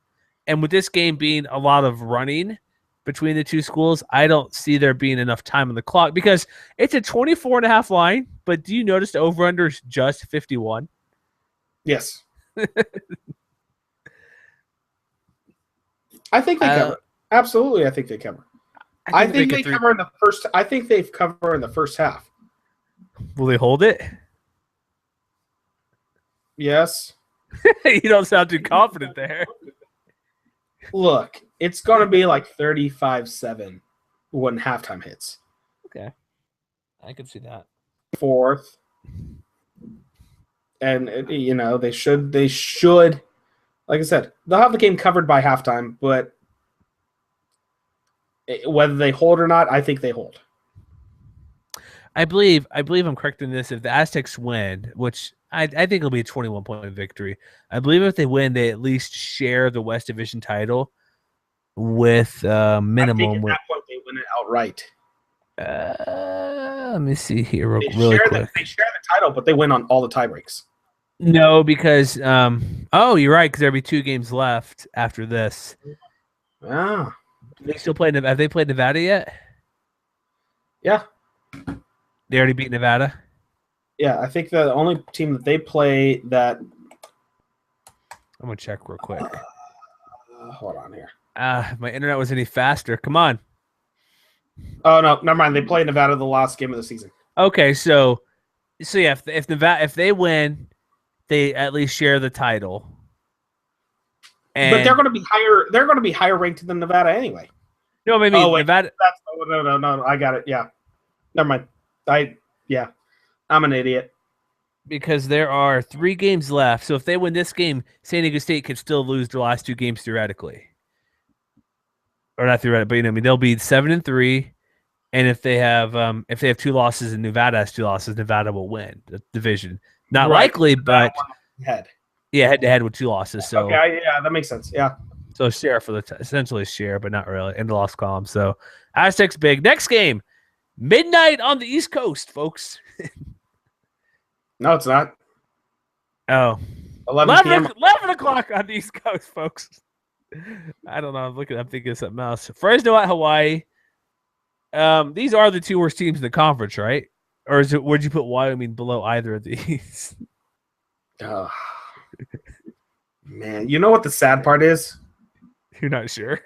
Speaker 1: And with this game being a lot of running between the two schools, I don't see there being enough time on the clock because it's a 24.5 line. But do you notice the over-under is just 51?
Speaker 2: Yes. I think they cover. Absolutely, I think they cover. I think they cover in the first. I think they've covered in the first half.
Speaker 1: Will they hold it?
Speaker 2: Yes.
Speaker 1: You don't sound too confident there.
Speaker 2: Look, it's going to be like 35-7 when halftime hits.
Speaker 1: Okay. I can see that.
Speaker 2: Fourth. And, they should, like I said, they'll have the game covered by halftime, but whether they hold or not, I think they hold.
Speaker 1: I believe I'm correct in this. If the Aztecs win, which I think it'll be a 21-point victory, I believe if they win, they at least share the West Division title with minimum.
Speaker 2: I think at that point they win it outright.
Speaker 1: Let me see here really quick.
Speaker 2: They share the title, but they win on all the tie breaks.
Speaker 1: No, because you're right. Because there'll be 2 games left after this.
Speaker 2: Ah,
Speaker 1: They still play. Have they played Nevada yet?
Speaker 2: Yeah,
Speaker 1: they already beat Nevada.
Speaker 2: Yeah, I think the only team that they play that.
Speaker 1: I'm gonna check real quick.
Speaker 2: Hold on here.
Speaker 1: My internet was any faster. Come on.
Speaker 2: Oh no, never mind. They play Nevada the last game of the season.
Speaker 1: Okay, so yeah, if Nevada, if they win, they at least share the title.
Speaker 2: But they're going to be higher. They're going to be higher ranked than Nevada anyway.
Speaker 1: No, maybe Nevada.
Speaker 2: No. I got it. Yeah, never mind. I'm an idiot.
Speaker 1: Because there are 3 games left, so if they win this game, San Diego State could still lose their last 2 games theoretically, or not theoretically, but they'll be 7-3, and if they have 2 losses and Nevada has 2 losses, Nevada will win the division. Not likely, but
Speaker 2: head
Speaker 1: to head with 2 losses. So
Speaker 2: okay, yeah, that makes sense. Yeah.
Speaker 1: So share for essentially share, but not really in the loss column. So Aztecs big. Next game, midnight on the East Coast, folks.
Speaker 2: No, it's not.
Speaker 1: Oh. 11 o'clock on the East Coast, folks. I don't know. I'm thinking of something else. Fresno at Hawaii. These are the 2 worst teams in the conference, right? Or would you put Wyoming below either of these?
Speaker 2: Oh, man, you know what the sad part is?
Speaker 1: You're not sure?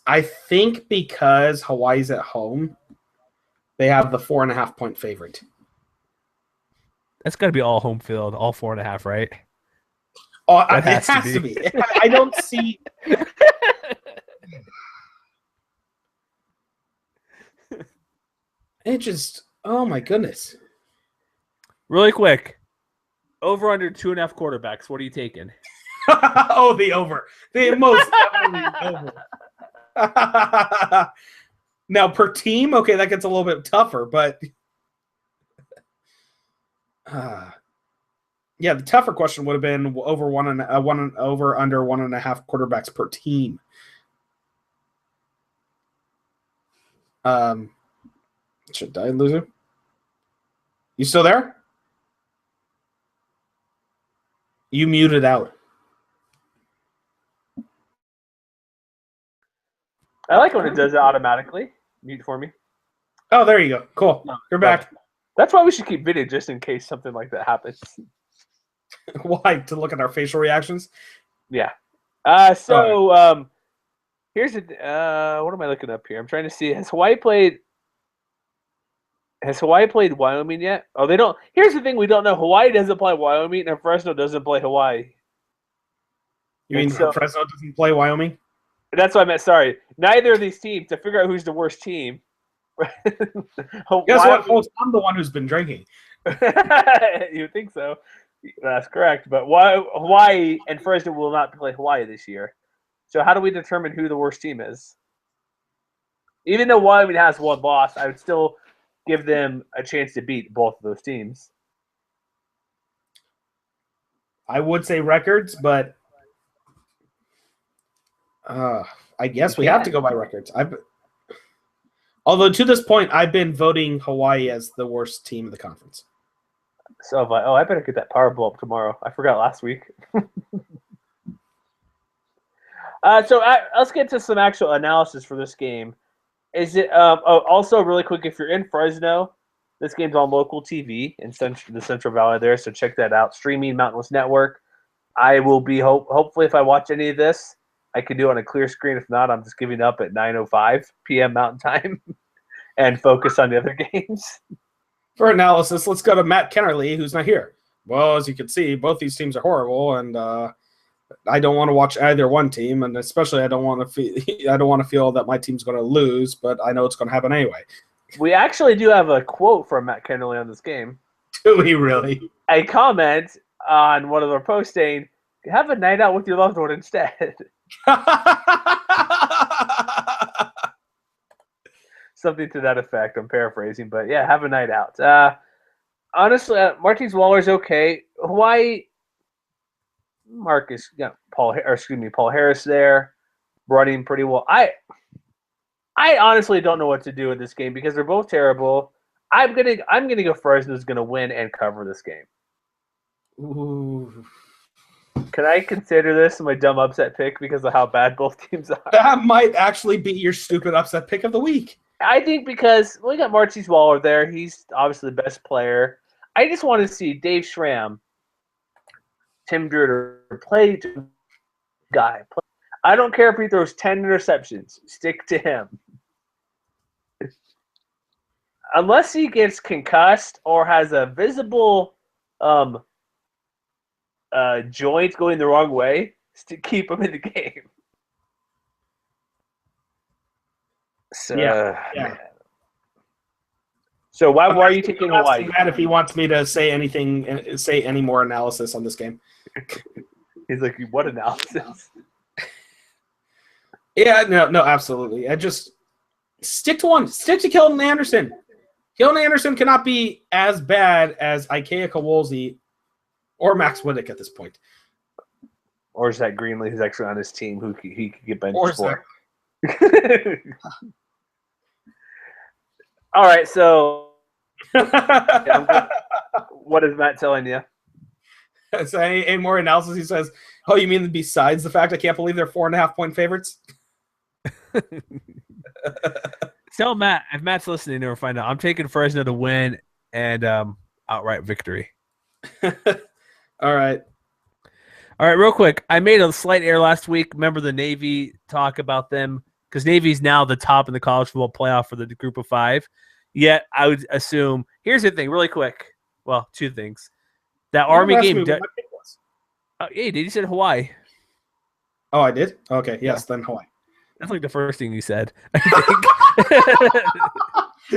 Speaker 2: I think because Hawaii's at home, they have the 4.5-point favorite.
Speaker 1: That's got to be all home field, all 4.5, right?
Speaker 2: Oh, it has to be. I don't see. It just, oh my goodness.
Speaker 1: Really quick. Over under 2.5 quarterbacks. What are you taking?
Speaker 2: Oh, the over. The most definitely over. Now, per team, okay, that gets a little bit tougher, but yeah, the tougher question would have been over over under 1.5 quarterbacks per team. Should I lose him? You still there? You muted out.
Speaker 1: I like when it does it automatically. Mute for me.
Speaker 2: Oh, there you go. Cool. You're back.
Speaker 1: That's why we should keep video just in case something like that happens.
Speaker 2: Why? To look at our facial reactions?
Speaker 1: Yeah. Here's what am I looking up here? I'm trying to see. Has Hawaii played Wyoming yet? Oh, they don't. Here's the thing we don't know. Hawaii doesn't play Wyoming, and Fresno doesn't play Hawaii.
Speaker 2: You mean Fresno doesn't play Wyoming?
Speaker 1: That's what I meant. Sorry. Neither of these teams, to figure out who's the worst team.
Speaker 2: Guess what, folks? I'm the one who's been drinking.
Speaker 1: You would think so. That's correct. But Hawaii and Fresno will not play Hawaii this year. So how do we determine who the worst team is? Even though Wyoming has one loss, I would still give them a chance to beat both of those teams.
Speaker 2: I would say records, but I guess we have to go by records. Although to this point, I've been voting Hawaii as the worst team of the conference.
Speaker 1: So I better get that Powerball up tomorrow. I forgot last week. Let's get to some actual analysis for this game. Is it also really quick? If you're in Fresno, this game's on local TV in the Central Valley there, so check that out. Streaming Mountain West Network. I will be hopefully if I watch any of this, I can do it on a clear screen. If not, I'm just giving up at 9:05 p.m. Mountain Time and focus on the other games.
Speaker 2: For analysis, let's go to Matt Kennerly, who's not here. Well, as you can see, both these teams are horrible, and I don't want to watch either one team, and especially I don't want to feel that my team's going to lose, but I know it's going to happen anyway.
Speaker 1: We actually do have a quote from Matt Kennerly on this game.
Speaker 2: Do we really?
Speaker 1: A comment on one of their posts saying, "Have a night out with your loved one instead." Something to that effect. I'm paraphrasing, but yeah, have a night out. Honestly, Martins Waller's okay. Hawaii, Paul Harris there, running pretty well. I honestly don't know what to do with this game because they're both terrible. I'm gonna go Fresno's gonna win and cover this game.
Speaker 2: Ooh.
Speaker 1: Can I consider this my dumb upset pick because of how bad both teams are?
Speaker 2: That might actually be your stupid upset pick of the week.
Speaker 1: I think because we got Martins Waller there. He's obviously the best player. I just want to see Dave Schramm, Tim Druder play guy. I don't care if he throws 10 interceptions. Stick to him. Unless he gets concussed or has a visible joint going the wrong way, to keep him in the game. So,
Speaker 2: yeah.
Speaker 1: So why are you taking Hawaii?
Speaker 2: Matt, if he wants me to say any more analysis on this game.
Speaker 1: He's like, what analysis?
Speaker 2: Yeah, no, absolutely. I just stick to one. Stick to Keldon Anderson. Keldon Anderson cannot be as bad as Ikea Kowalski or Max Wittick at this point.
Speaker 1: Or is that Greenlee who's actually on his team who he could get benched for? All right, so what is Matt telling you?
Speaker 2: So any more analysis? He says, "Oh, you mean besides the fact I can't believe they're 4.5-point favorites?"
Speaker 1: Tell Matt if Matt's listening, never find out. I'm taking Fresno to win and outright victory.
Speaker 2: All right.
Speaker 1: Real quick. I made a slight error last week. Remember the Navy talk about them because Navy's now the top in the college football playoff for the group of 5. Yet I would assume. Here's the thing, really quick. Well, 2 things. That Army game. Hey, did you say Hawaii?
Speaker 2: Oh, I did? Okay, yes, then Hawaii.
Speaker 1: That's like the first thing you said.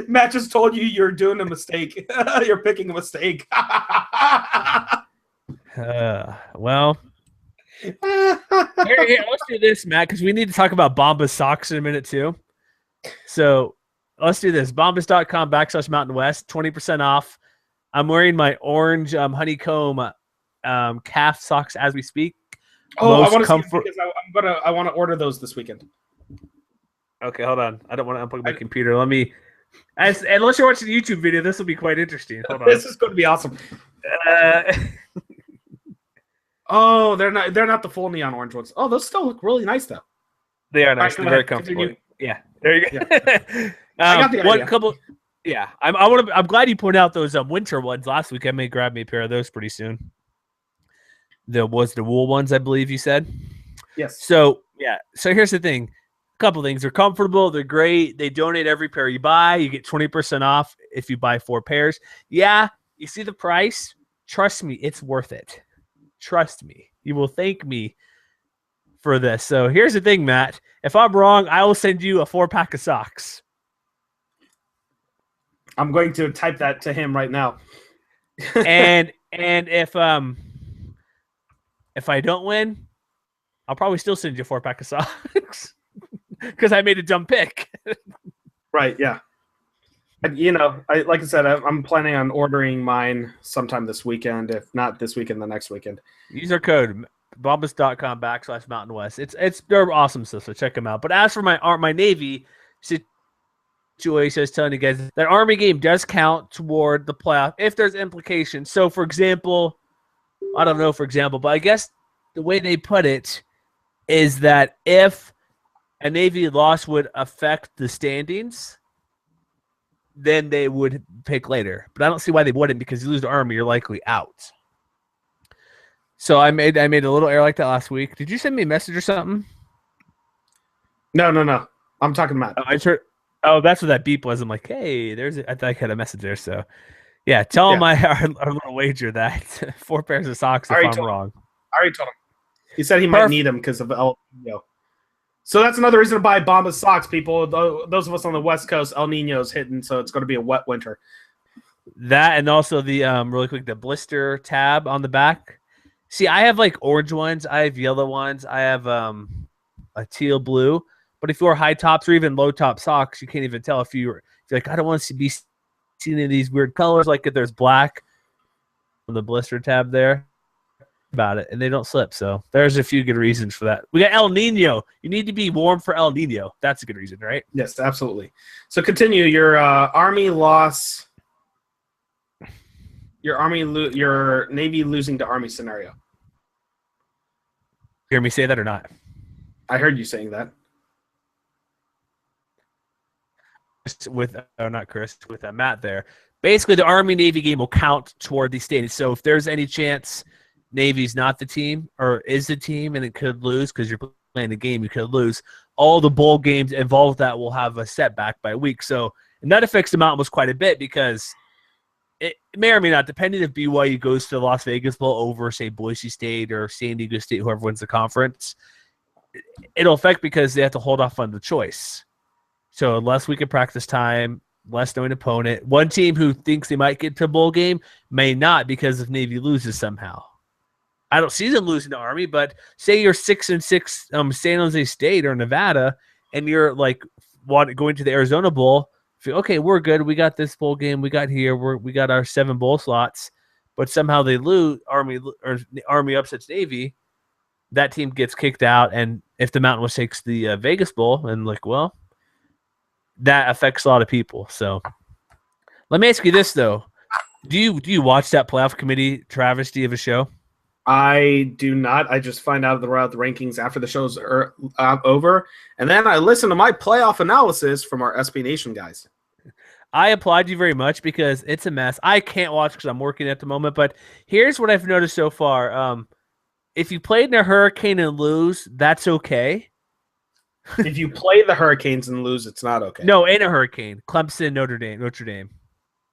Speaker 2: Matt just told you you're doing a mistake. You're picking a mistake.
Speaker 1: Well, here, let's do this, Matt, because we need to talk about Bombas socks in a minute too. So let's do this. Bombas.com/Mountain West, 20% off. I'm wearing my orange honeycomb calf socks as we speak.
Speaker 2: Oh, I want to see because I want to order those this weekend.
Speaker 1: Okay, hold on. I don't want to unplug my computer. Let me. Unless you're watching the YouTube video, this will be quite interesting. Hold on.
Speaker 2: This is going to be awesome. Oh, they're not the full neon orange ones. Oh, those still look really nice though.
Speaker 1: They are nice. They're very comfortable.
Speaker 2: Continue.
Speaker 1: Yeah, there you go.
Speaker 2: Yeah. I got the idea.
Speaker 1: Yeah, I'm glad you pointed out those winter ones last week. I may grab me a pair of those pretty soon. The wool ones, I believe you said.
Speaker 2: Yes.
Speaker 1: So yeah. So here's the thing. A couple things. They're comfortable. They're great. They donate every pair you buy. You get 20% off if you buy 4 pairs. Yeah. You see the price? Trust me, it's worth it. Trust me. You will thank me for this. So here's the thing, Matt. If I'm wrong, I will send you a 4-pack of socks.
Speaker 2: I'm going to type that to him right now.
Speaker 1: and if I don't win, I'll probably still send you a 4-pack of socks because I made a dumb pick.
Speaker 2: Right, yeah. And, like I said, I'm planning on ordering mine sometime this weekend. If not this weekend, the next weekend.
Speaker 1: Use our code bombas.com/Mountain West. They're awesome stuff, so check them out. But as for my Navy situation, I was telling you guys that Army game does count toward the playoff if there's implications. So, for example, I don't know, but I guess the way they put it is that if a Navy loss would affect the standings, then they would pick later. But I don't see why they wouldn't, because you lose to Army, you're likely out. So I made a little error like that last week. Did you send me a message or something?
Speaker 2: No. I'm talking to Matt.
Speaker 1: Oh, that's what that beep was. I'm like, hey, I thought I had a message there. So, yeah, tell him our little wager that 4 pairs of socks if I'm wrong.
Speaker 2: I already told him. He said he might need them because of El Nino. So that's another reason to buy Bombas socks, people. Those of us on the West Coast, El Nino's hitting, so it's going to be a wet winter.
Speaker 1: That, and also the really quick, the blister tab on the back. See, I have like orange ones, I have yellow ones, I have a teal blue. But if you wear high tops or even low top socks, you can't even tell if you're like, I don't want to be seen in these weird colors. Like if there's black on the blister tab there about it, and they don't slip. So there's a few good reasons for that. We got El Nino. You need to be warm for El Nino. That's a good reason, right?
Speaker 2: Yes, absolutely. So continue your Army loss. Your Navy losing to Army scenario.
Speaker 1: Hear me say that or not?
Speaker 2: I heard you saying that.
Speaker 1: With Matt there. Basically, the Army-Navy game will count toward these standings. So if there's any chance Navy's not the team or is the team and it could lose because you're playing the game, you could lose. All the bowl games involved that will have a setback by week. So, and that affects the Mountain West quite a bit because it may or may not, depending if BYU goes to the Las Vegas Bowl over, say, Boise State or San Diego State, whoever wins the conference, it'll affect because they have to hold off on the choice. So less weekend practice time, less knowing opponent. One team who thinks they might get to a bowl game may not because if Navy loses somehow. I don't see them losing to Army, but say you're 6-6 San Jose State or Nevada, and you're like going to the Arizona Bowl. Feel, okay, we're good. We got this bowl game. We got here. We got our 7 bowl slots, but somehow they lose. Army upsets Navy. That team gets kicked out, and if the Mountain West takes the Vegas Bowl, and that affects a lot of people. So let me ask you this though: Do you watch that playoff committee travesty of a show?
Speaker 2: I do not. I just find out the rankings after the show's over, and then I listen to my playoff analysis from our SB Nation guys.
Speaker 1: I applaud you very much because it's a mess. I can't watch because I'm working at the moment, but here's what I've noticed so far. If you played in a hurricane and lose, that's okay.
Speaker 2: If you play the Hurricanes and lose, it's not okay.
Speaker 1: No, in a hurricane. Clemson, Notre Dame.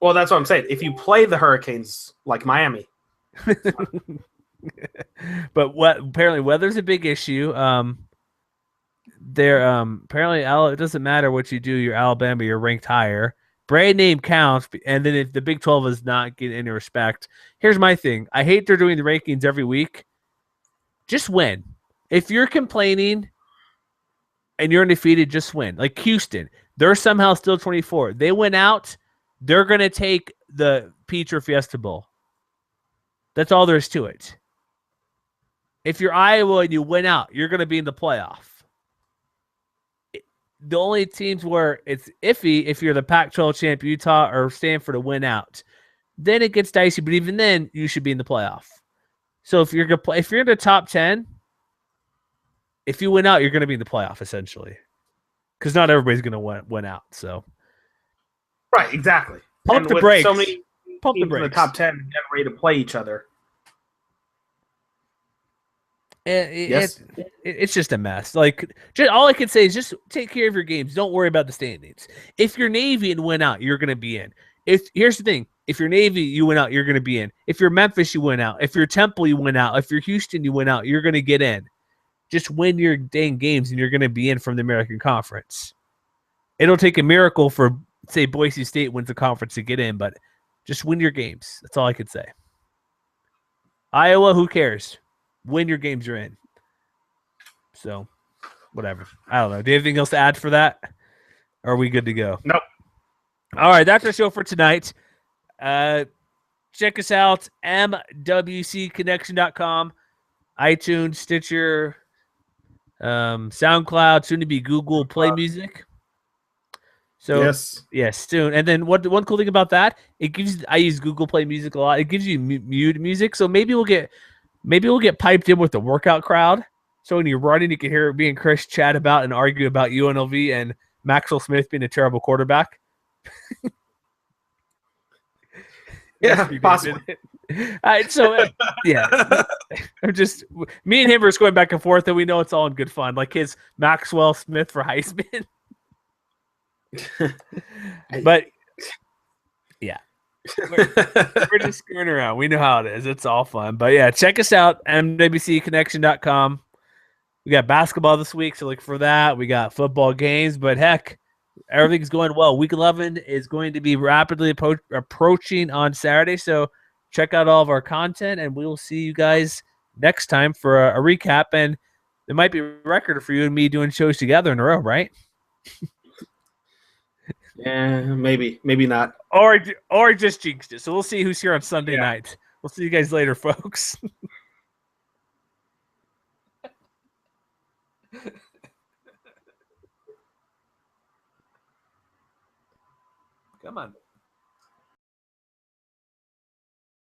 Speaker 2: Well, that's what I'm saying. If you play the Hurricanes like Miami.
Speaker 1: But apparently weather's a big issue. Apparently it doesn't matter what you do. You're Alabama. You're ranked higher. brand name counts. And then if the Big 12 is not getting any respect, here's my thing. I hate they're doing the rankings every week. Just win. If you're complaining and you're undefeated, just win. Like Houston, they're somehow still 24. They went out. They're going to take the Peach or Fiesta Bowl. That's all there is to it. If you're Iowa and you win out, you're going to be in the playoff. The only teams where it's iffy if you're the Pac-12 champ, Utah or Stanford to win out. Then it gets dicey, but even then, you should be in the playoff. So if you're in the top 10, if you win out, you're going to be in the playoff essentially, because not everybody's going to win out. So,
Speaker 2: right, exactly.
Speaker 1: Pump the brakes.
Speaker 2: So many
Speaker 1: Pump the
Speaker 2: teams in the
Speaker 1: brakes.
Speaker 2: top 10 get ready to play each other.
Speaker 1: It's just a mess. Like, all I can say is just take care of your games. Don't worry about the standings. If you're Navy and win out, you're going to be in. Here's the thing: if you're Navy, you win out, you're going to be in. If you're Memphis, you win out. If you're Temple, you win out. If you're Houston, you win out. You're going to get in. Just win your dang games, and you're going to be in from the American Conference. It'll take a miracle for, say, Boise State wins the conference to get in, but just win your games. That's all I could say. Iowa, who cares? Win your games you're in. So, whatever. I don't know. Do you have anything else to add for that? Or are we good to go?
Speaker 2: Nope.
Speaker 1: All right, that's our show for tonight. Check us out, mwcconnection.com, iTunes, Stitcher, SoundCloud, soon to be Google Play Music. So yes, soon. And then one cool thing about that, I use Google Play Music a lot. It gives you mute music. So maybe we'll get piped in with the workout crowd. So when you're running, you can hear me and Chris chat about and argue about UNLV and Maxwell Smith being a terrible quarterback.
Speaker 2: Yeah, possible.
Speaker 1: Yeah, I'm just me and him are just going back and forth, and we know it's all in good fun. Like his Maxwell Smith for Heisman. But yeah, we're just screwing around. We know how it is. It's all fun. But yeah, check us out, mwcconnection.com. We got basketball this week, so look for that. We got football games, but heck, everything's going well. Week 11 is going to be rapidly approaching on Saturday, so check out all of our content, and we will see you guys next time for a recap. And it might be a record for you and me doing shows together in a row, right?
Speaker 2: Yeah, maybe not.
Speaker 1: Or just jinxed it. So we'll see who's here on Sunday night. We'll see you guys later, folks. Come on.